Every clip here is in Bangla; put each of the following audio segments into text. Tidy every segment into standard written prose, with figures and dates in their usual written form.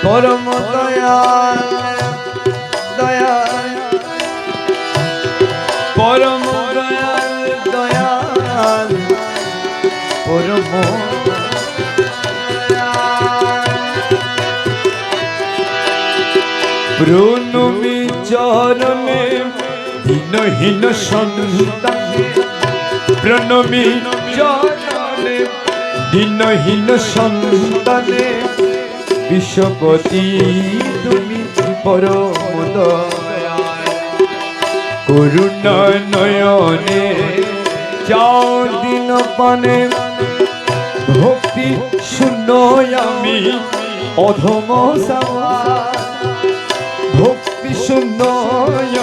পরম দয়াল দয়াল পরম দয়াল দয়াল পরম প্রণমী চরণে দীনহীন সন্তানে প্রণমী চরণে দীনহীন সন্তানে বিশ্বপতি তুমি পরম দয়াল করুণা নয়নে যাও দিন পানে ভক্তি শূন্য আমি অধম সওয়াল ভক্তি শূন্য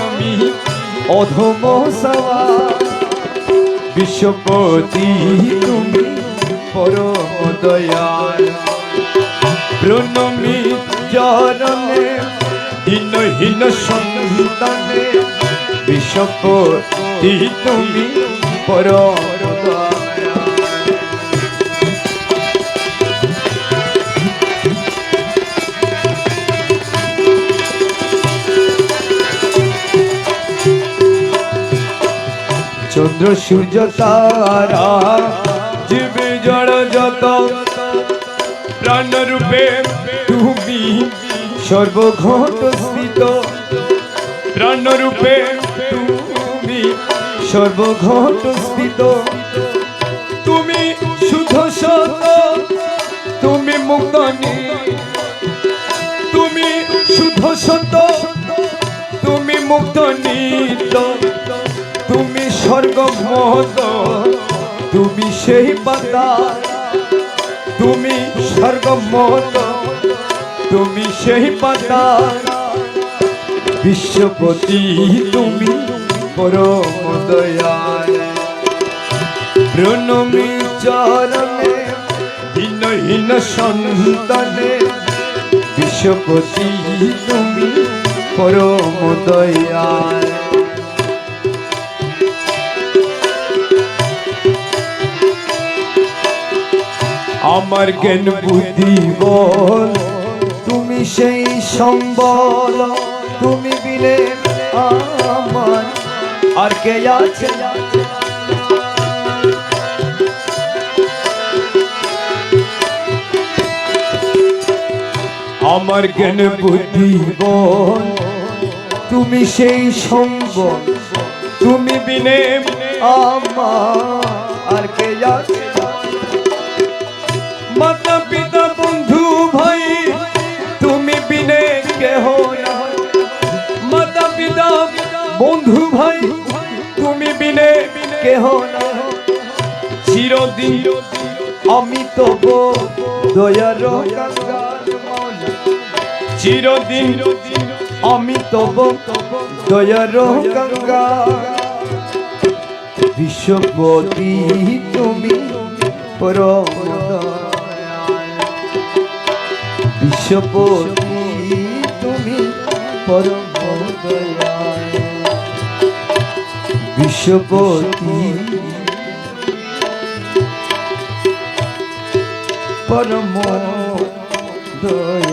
আমি অধম সওয়াল বিশ্বপতি তুমি পরম দয়াল প্রণমী চরণে দীনহীন সন্তানে বিশ্বপতি তুমি পরম দয়াল চন্দ্র সূর্য তারা জীবে জড় যত প্রাণ রূপে তুমি সর্বঘট স্থিত প্রাণ রূপে তুমি সর্বঘট স্থিত তুমি শুদ্ধ সত তুমি মুক্ত তুমি শুদ্ধ সত তুমি মুক্ত নিত তুমি স্বর্গমত তুমি সেই পাতা তুমি স্বর্গমত তুমি সেই পাতা বিশ্বপতি তুমি পরম দয়াল প্রণমী চরণে দীনহীন সন্তানে বিশ্বপতি তুমি পরম দয়াল আমার জ্ঞান বুদ্ধি বল তুমি সেই সম্বল তুমি বিনে আমার আর কে আছে আমার জ্ঞান বুদ্ধি বল তুমি সেই সম্বল তুমি বিনে আমার আর কে আছে মাতা পিতা বন্ধু ভাই তুমি বিনে কেহ নাই মাতা পিতা বন্ধু ভাই তুমি বিনে কেহ নাই চিরদিন আমি তব দয়ার কাঙ্গাল চিরদিন আমি তব দয়ার কাঙ্গাল বিশ্বপতি তুমি পরম বিশ্বপতি তুমি পরম দয়াল বিশ্বপতি পরম দয়াল